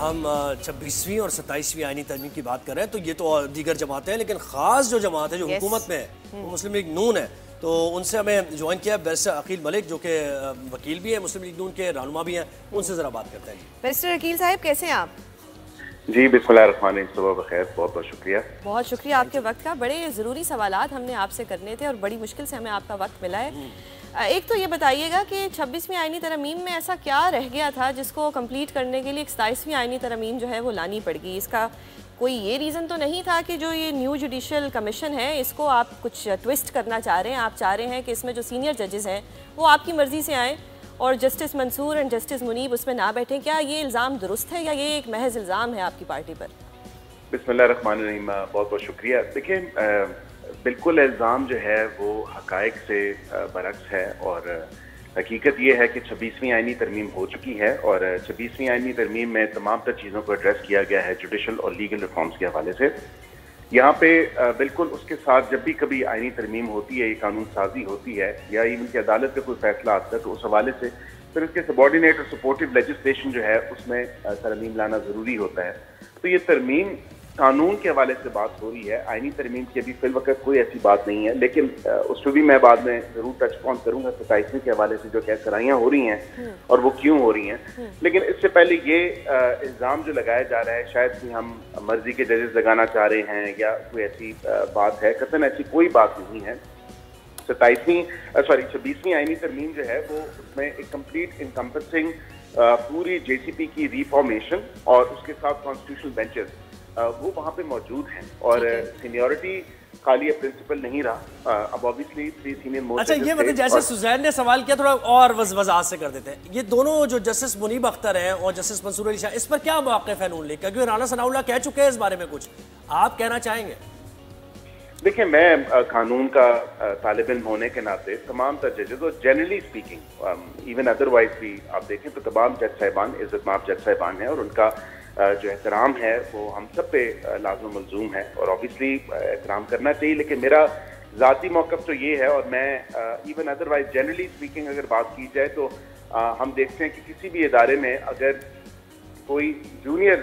ہم 26ویں اور 27ویں آئینی ترمیم کی بات کر رہے ہیں تو یہ تو دیگر جماعتیں ہیں، لیکن خاص جو جماعت ہے جو حکومت میں ہے وہ مسلم لیگ نون ہے. تو ان سے ہمیں جوائن کیا بیرسٹر عقیل ملک جو کہ وکیل بھی ہیں، مسلم لیگ نون کے رہنما بھی ہیں. ان سے ذرا بات کرتے ہیں. بیرسٹر عقیل صاحب کیسے ہیں آپ؟ جی بسم اللہ الرحمن الرحیم. صبح بخیر. بہت بہت شکریہ. بہت شکریہ آپ کے وقت کا. بڑے ضروری سوالات ہم نے آپ سے کرنے تھے اور بڑی مشکل سے ہمیں آپ کا وقت ملا ہے. ایک تو یہ بتائیے گا کہ 26ویں آئینی ترمیم میں ایسا کیا رہ گیا تھا جس کو کمپلیٹ کرنے کے لیے 27ویں آئینی ترمیم جو ہے وہ لانی پڑ گئی؟ اس کا کوئی یہ ریزن تو نہیں تھا کہ جو یہ نیو جوڈیشل کمیشن ہے اس کو آپ کچھ ٹویسٹ کرنا چاہ رہے ہیں؟ آپ چاہ رہے ہیں کہ اس میں جو سینئر ججز ہیں وہ آپ کی مرضی سے آئیں اور جسٹس منصور اور جسٹس منیب اس میں نہ بیٹھیں. کیا یہ الزام درست ہے یا یہ ایک محض الزام ہے آپ کی پارٹی پر؟ بسم اللہ الرحمن الرحیم. بہت بہت شکریہ. دیکھیں بالکل الزام جو ہے وہ حقائق سے برعکس ہے اور حقیقت یہ ہے کہ 26ویں آئینی ترمیم ہو چکی ہے اور 26ویں آئینی ترمیم میں تمام تر چیزوں کو ایڈریس کیا گیا ہے جوڈیشل اور لیگل ریفارمز کے حوالے سے. یہاں پہ بالکل اس کے ساتھ جب بھی کبھی آئینی ترمیم ہوتی ہے، یہ قانون سازی ہوتی ہے یا ایون کہ عدالت کا کوئی فیصلہ آتا ہے تو اس حوالے سے پھر اس کے سبارڈینیٹ اور سپورٹیو لیجسلیشن جو ہے اس میں ترمیم لانا ضروری ہوتا ہے. تو یہ ترمیم قانون کے حوالے سے بات ہو رہی ہے، آئینی ترمیم کی ابھی فی الوقت کوئی ایسی بات نہیں ہے، لیکن اس پہ بھی میں بعد میں ضرور ٹچ آن کروں گا 27ویں کے حوالے سے جو کرائیاں ہو رہی ہیں اور وہ کیوں ہو رہی ہیں. لیکن اس سے پہلے یہ الزام جو لگایا جا رہا ہے شاید کہ ہم مرضی کے ججز لگانا چاہ رہے ہیں یا کوئی ایسی بات ہے، قطعاً ایسی کوئی بات نہیں ہے. 26ویں آئینی ترمیم جو ہے وہ اس میں ایک کمپلیٹ انکمپسنگ پوری جے سی پی کی ریفارمیشن اور اس کے ساتھ کانسٹیٹیوشنل بینچز وہ وہاں پہ موجود ہیں اور سینیورٹی خالی پرنسپل نہیں رہا. اب آبویسلی 3 سینئر موسٹ. اچھا یہ مطلب جیسے سزین نے سوال کیا تھوڑا اور وضاحت سے کر دیتے ہیں. یہ دونوں جو جسٹس منیب اختر ہیں اور جسٹس منصور علی شاہ، اس پر کیا موقف ہے نون لیگ کا؟ کیونکہ رانا ثناء اللہ کہہ چکے ہیں اس بارے میں، کچھ آپ کہنا چاہیں گے؟ دیکھیں میں قانون کا طالب علم ہونے کے ناطے تمام تر ججز اور جنرلی اسپیکنگ ایون ادروائز بھی آپ دیکھیں تو تمام جج صاحبان عزت مآب جج صاحبان ہیں اور ان کا جو احترام ہے وہ ہم سب پہ لازم ملزوم ہے اور آبویسلی احترام کرنا چاہیے. لیکن میرا ذاتی موقف تو یہ ہے اور میں ایون ادروائز جنرلی اسپیکنگ اگر بات کی جائے تو ہم دیکھتے ہیں کہ کسی بھی ادارے میں اگر کوئی جونیئر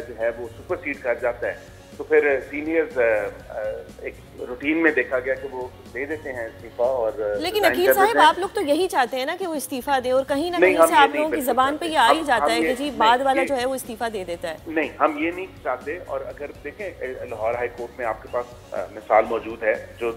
جو ہے وہ سپر سیڈ کر جاتا ہے تو پھر سینئرز ایک روٹین میں دیکھا گیا کہ وہ دے دیتے ہیں استعفیٰ. اور لیکن عقیل صاحب آپ لوگ تو یہی چاہتے ہیں نا کہ وہ استعفیٰ دے اور کہیں نہ کہیں سے آپ لوگوں کی زبان پہ یہ آ ہی جاتا ہے کہ جی بعد والا جو ہے وہ استعفیٰ دے دیتا ہے. نہیں ہم یہ نہیں چاہتے. اور اگر دیکھیں لاہور ہائی کورٹ میں آپ کے پاس مثال موجود ہے جو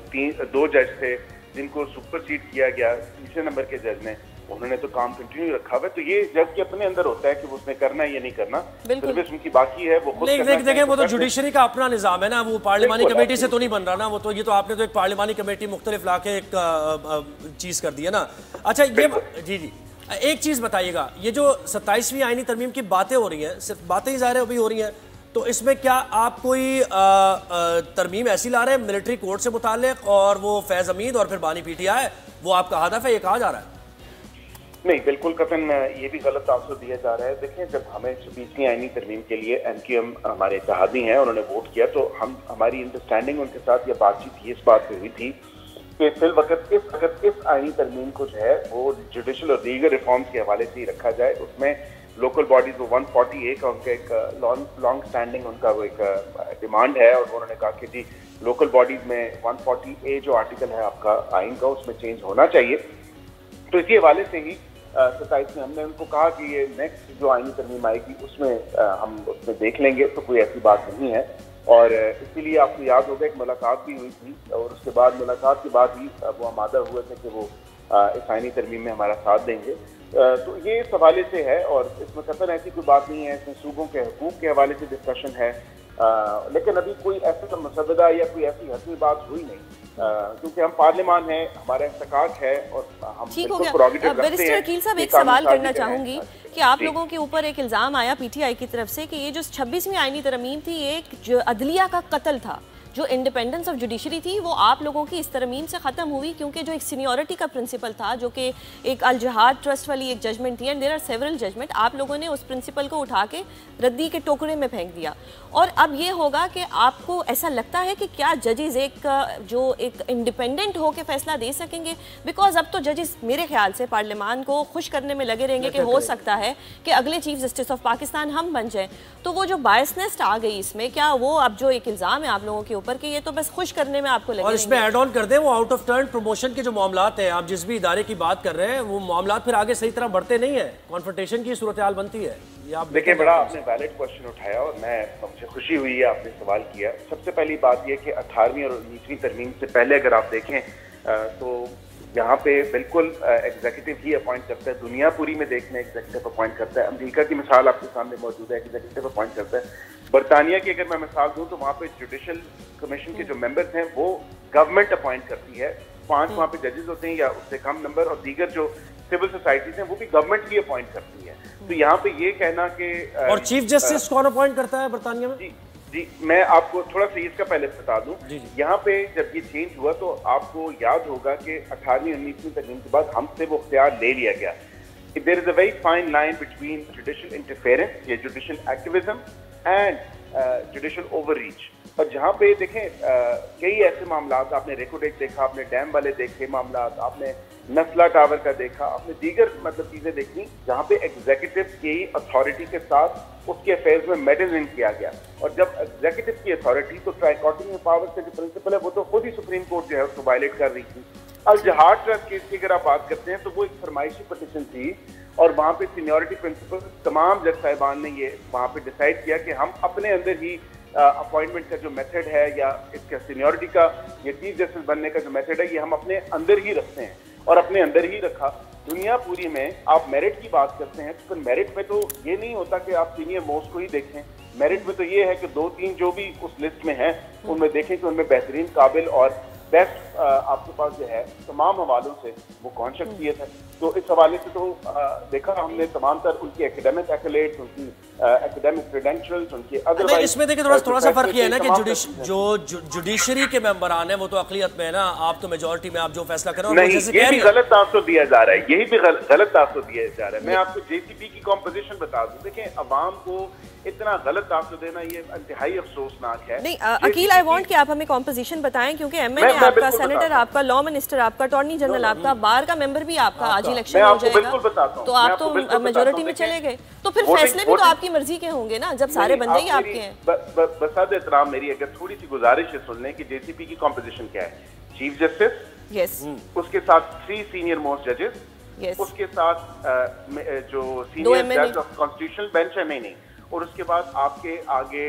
2 جج تھے جن کو سپر سیڈ کیا گیا 3 نمبر کے جج نے، انہوں نے تو کام کنٹینیو رکھا ہوا ہے. تو یہ جج کے اپنے اندر ہوتا ہے کہ اس نے کرنا ہے یا نہیں کرنا، سروس ان کی باقی ہے وہ خود کرنا. دیکھیں وہ تو جوڈیشری کا اپنا نظام ہے نا، وہ پارلیمانی کمیٹی سے تو نہیں بن رہا نا. وہ تو یہ تو آپ نے تو ایک پارلیمانی کمیٹی مختلف لا کے ایک چیز کر دی ہے نا. اچھا یہ جی ایک چیز بتائیے گا، یہ جو 27ویں آئینی ترمیم کی باتیں ہو رہی ہیں، صرف باتیں ہی ظاہر ابھی ہو رہی ہیں، تو اس میں کیا آپ کوئی ترمیم ایسی لا رہے ہیں ملٹری کورٹ سے متعلق اور وہ فیض حمید اور پھر بانی پی ٹی آئی وہ آپ کا ہدف ہے، یہ کہا جا رہا ہے؟ نہیں بالکل قطعاً یہ بھی غلط تاثر دیا جا رہا ہے. دیکھیں جب ہمیں 26ویں آئینی ترمیم کے لیے ایم کیو ایم ہمارے اتحادی ہیں انہوں نے ووٹ کیا تو ہماری انڈرسٹینڈنگ ان کے ساتھ یہ بات چیت اس بات پہ ہوئی تھی کہ فی الوقت اس آئینی ترمیم کو جو ہے وہ جوڈیشل اور دیگر ریفارمز کے حوالے سے ہی رکھا جائے. اس میں لوکل باڈیز وہ 140A کا ان کا ایک لانگ اسٹینڈنگ ان کا وہ ایک ڈیمانڈ ہے اور انہوں نے کہا کہ جی لوکل باڈیز میں 140A جو آرٹیکل ہے آپ کا آئین کا اس میں چینج ہونا چاہیے. تو اسی حوالے سے ہی 27 میں ہم نے ان کو کہا کہ یہ نیکسٹ جو آئینی ترمیم آئے گی اس میں ہم اس میں دیکھ لیں گے. تو کوئی ایسی بات نہیں ہے اور اسی لیے آپ کو یاد ہوگا ایک ملاقات بھی ہوئی تھی اور اس کے بعد ملاقات کے بعد ہی وہ آمادہ ہوئے تھے کہ وہ اس آئینی ترمیم میں ہمارا ساتھ دیں گے. تو یہ اس حوالے سے ہے اور اس میں قطعاً ایسی کوئی بات نہیں ہے. اس میں صوبوں کے حقوق کے حوالے سے ڈسکشن ہے لیکن ابھی کوئی ایسا مسودہ یا کوئی ایسی حتمی بات ہوئی نہیں کیونکہ ہم پارلیمان ہیں، ہمارا احتکاک ہے اور ہم ٹھیک ہو گیا. بیرسٹر عقیل صاحب ایک سوال کرنا چاہوں گی کہ آپ لوگوں کے اوپر ایک الزام آیا پی ٹی آئی کی طرف سے کہ یہ جو 26ویں آئینی ترمیم تھی ایک جو عدلیہ کا قتل تھا، जो इंडिपेंडेंस ऑफ जुडिशरी थी वो आप लोगों की इस तरमीम से ख़त्म हुई, क्योंकि जो एक सीनियरिटी का प्रिंसिपल था, जो कि एक अल जहाद ट्रस्ट वाली एक जजमेंट थी, and there are several judgement, आप लोगों ने उस प्रिंसिपल को उठा के रद्दी के टोकरे में फेंक दिया। और अब ये होगा कि आपको ऐसा लगता है कि क्या जजेस जो एक इंडिपेंडेंट हो के फैसला दे सकेंगे? बिकॉज अब तो जजेस मेरे ख्याल से पार्लियामान को खुश करने में लगे रहेंगे कि हो सकता है कि अगले चीफ जस्टिस ऑफ पाकिस्तान हम बन जाएं। तो वो जो बायसनेस आ गई इसमें, क्या वो अब जो एक इल्ज़ाम है आप लोगों के ऊपर कि ये तो बस खुश करने में आपको लगे? और इसमें ऐड ऑन कर दें, वो आउट ऑफ टर्न प्रमोशन के जो मामलात हैं, आप जिस भी इदारे की बात कर रहे हैं, वो मामलात फिर आगे सही तरह बढ़ते नहीं है, कॉन्फ्रंटेशन की सूरत हाल बनती है। देखिए, बड़ा आपने वैलिड क्वेश्चन उठाया और मुझे खुशी हुई है आपने सवाल किया। सबसे पहली बात यह कि 18वीं और 19वीं तरमीम से पहले अगर आप देखें तो यहाँ पे बिल्कुल एग्जीक्यूटिव ही अपॉइंट करता है। दुनिया पूरी में देखने एग्जीक्यूटिव अपॉइंट करता है। अमेरिका की मिसाल आपके सामने मौजूद है, एग्जीक्यूटिव अपॉइंट करता है। बरतानिया की अगर मैं मिसाल दूं तो वहाँ पे जुडिशल कमीशन के जो मेंबर्स हैं वो गवर्नमेंट अपॉइंट करती है। 5 वहाँ पे जजेस होते हैं या उससे कम नंबर, और दीगर जो सिविल सोसाइटीज हैं वो भी गवर्नमेंट ही अपॉइंट करती है। तो यहाँ पे ये कहना कि और चीफ जस्टिस कौन अपॉइंट करता है बरतानिया में? जी, मैं आपको थोड़ा सा इसका पहले बता दूं। यहाँ पे जब ये चेंज हुआ तो आपको याद होगा कि 18वीं 19वीं तरमीम के बाद हमसे वो इख्तियार ले लिया गया। There is a very fine line between judicial interference या judicial activism and judicial overreach. और जहाँ पे देखें कई ऐसे मामलात, आपने रेकोडेक देखा, आपने डैम वाले देखे मामलात, आपने नस्ला टावर का देखा, आपने दीगर मतलब चीजें देखी जहाँ पे एग्जीक्यूटिव की अथॉरिटी के साथ उसके अफेयर्स में मेडल इन किया गया। और जब एग्जीक्यूटिव की अथॉरिटी, तो ट्राइकोटमी ऑफ पावर से जो प्रिंसिपल है वो तो खुद ही सुप्रीम कोर्ट जो है उसको वायलेट कर रही थी। अल जहाद ट्रस्ट केस की अगर आप बात करते हैं तो वो एक फरमाइशी पिटीशन थी और वहाँ पे सीनियरिटी प्रिंसिपल तमाम जज साहिबान ने ये वहाँ पे डिसाइड किया कि हम अपने अंदर ही अपॉइंटमेंट का जो मेथड है या इसका सीनियरिटी का या चीफ जस्टिस बनने का जो मेथड है ये हम अपने अंदर ही रखते हैं और अपने अंदर ही रखा। दुनिया पूरी में आप मेरिट की बात करते हैं तो फिर मेरिट में तो ये नहीं होता कि आप सीनियर मोस्ट को ही देखें। मेरिट में तो ये है कि 2-3 जो भी उस लिस्ट में हैं उनमें देखें कि उनमें बेहतरीन, काबिल और बेस्ट आपके पास जो है तमाम हवालों से वो कौन शख्सियत है। तो इस हवाले से तो देखा हमने तमाम तर उनकी एकेडमिक एक्कलेट्स, उनकी एकेडमिक क्रेडेंशियल्स, उनकी अदर। इसमें देखिए थोड़ा सा फर्क ये है ना कि जो जुडिशरी के मेंबरान है वो तो अक़लियत में है ना, आप तो मेजॉरिटी में आप जो फैसला कर रहे हो ये भी गलत तासुर दिया जा रहा है, यही भी गलत तासुर दिया जा रहा है। मैं आपको जेसीपी की कॉम्पोजिशन बता दूं, देखें अवाम को इतना गलत तासुर देना ये इंतहाई अफसोसनाक है। नहीं अकील, आई वांट कि आप हमें कॉम्पोजिशन बताएं, क्योंकि एमएनए आपका, सेनेटर आपका, लॉ मिनिस्टर आपका, अटॉर्नी जनरल आपका, बार का मेंबर भी आपका, आज इलेक्शन हो जाएगा तो आप तो मेजोरिटी में चले गए, तो फिर फैसले भी तो आपकी मर्जी के होंगे ना जब सारे बंदे ही आपके हैं। बसाद एहतराम मेरी अगर थोड़ी सी गुजारिश है सुन लें कि जेसीपी की कॉम्पोजिशन क्या है। चीफ जस्टिस, यस, उसके साथ 3 सीनियर मोस्ट जजेस, उसके साथ जो सीनियर जज ऑफ कॉन्स्टिट्यूशनल बेंच है नहीं, और उसके बाद आपके आगे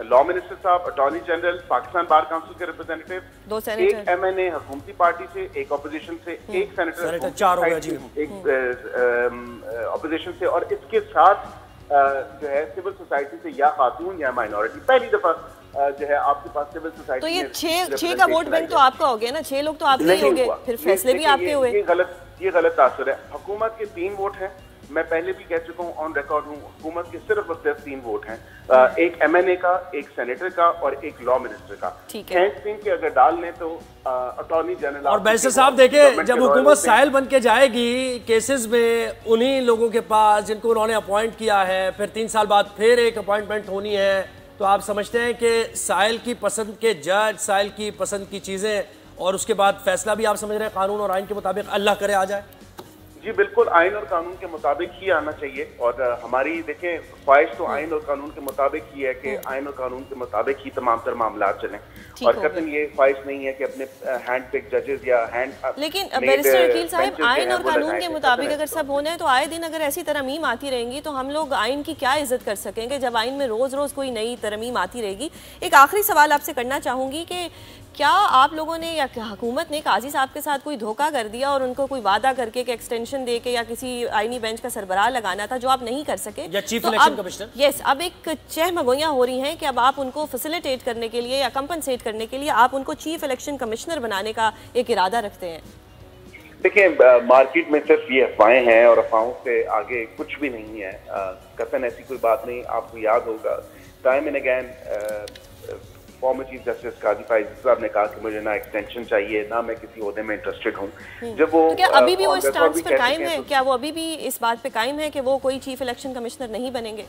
लॉ मिनिस्टर साहब, attorney general, Pakistan bar council के रिप्रेजेंटेटिव, 2 सेनेटर, एक एमएनए हुकूमती पार्टी से, एक ऑपोजिशन से, एक सेनेटर, 4 हो गया जी, एक ऑपोजिशन से, और इसके साथ जो है सिविल सोसाइटी से या खातून या माइनॉरिटी। पहली दफा जो है आपके पास सिविल सोसाइटी। तो ये 6 का वोट बैंक तो आपका हो गया ना, 6 लोग तो आपके ही हो गए, फिर फैसले भी आपके हुए। ये गलत तासुर है। हुकूमत के 3 वोट हैं, मैं पहले भी कह चुका हूँ, ऑन रिकॉर्ड हूँ, हुकूमत के सिर्फ और सिर्फ 3 वोट हैं, एक एमएनए का, एक सेनेटर का और एक लॉ मिनिस्टर का। फैसले के अगर डाल लें तो अटॉर्नी जनरल और बैरिस्टर साहब देखें, जब हुकूमत साहिल बन के जाएगी केसेस में उन्हीं लोगों के पास जिनको उन्होंने अपॉइंट किया है, फिर 3 साल बाद फिर एक अपॉइंटमेंट होनी है, तो आप समझते हैं कि साहिल की पसंद के जज, साहिल की पसंद की चीजें, और उसके बाद फैसला भी आप समझ रहे हैं कानून और आइन के मुताबिक अल्लाह करे आ जाए? जी बिल्कुल, आइन और कानून के मुताबिक ही आना चाहिए। और हमारी देखें ख्वाहिश तो आइन और कानून के मुताबिक ही है कि आइन और कानून के मुताबिक ही तमाम तर मामला चलें, और कतई ये ख्वाहिश नहीं है कि अपने हैंड पिक जजेस या हैंड। लेकिन बैरिस्टर वकील साहब, आइन और कानून के मुताबिक अगर सब होना है तो आए दिन अगर ऐसी तरमीम आती रहेंगी तो हम लोग आइन की क्या इज्जत कर सकेंगे जब आइन में रोज रोज कोई नई तरमीम आती रहेगी। एक आखिरी सवाल आपसे करना चाहूंगी कि क्या आप लोगों ने या हुकूमत ने काजी साहब के साथ कोई धोखा कर दिया और उनको कोई वादा करके कि एक्सटेंशन दे के या किसी आईनी बेंच का सरबराह लगाना था जो आप नहीं कर सके, या चीफ इलेक्शन कमिश्नर? यस, अब एक चहमगोइयां हो रही हैं कि अब आप उनको फैसिलिटेट करने के लिए या कंपनसेट करने के लिए आप उनको चीफ इलेक्शन कमिश्नर बनाने का एक इरादा रखते हैं। देखिए, मार्केट में सिर्फ ये अफवाहें हैं और अफवाहों से आगे कुछ भी नहीं है। कतन ऐसी कोई बात नहीं। आपको याद होगा time and again former chief justice Qazi Faez साहब ने कहा कि मुझे ना एक्सटेंशन चाहिए, ना मैं किसी ओहदे में इंटरेस्टेड हूँ। जब वो तो क्या अभी भी वो इस स्टांस पर कायम है? क्या वो अभी भी इस बात पे कायम है कि वो कोई चीफ इलेक्शन कमिश्नर नहीं बनेंगे?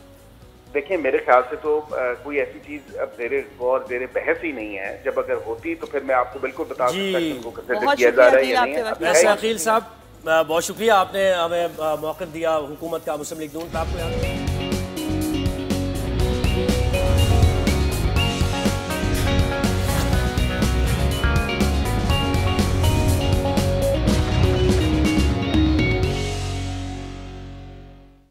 देखिए मेरे ख्याल से तो कोई ऐसी चीज अब ज़ेरे गौर ज़ेरे बहस ही नहीं है। जब अगर होती तो फिर मैं आपको बिल्कुल बता सकता कि उनको कंसिडर किया जा रहा है या नहीं। वैसे अकील साहब बहुत शुक्रिया, आपने हमें मौक़िफ़ दिया हुकूमत का, मुस्लिम लीग नून का। आपको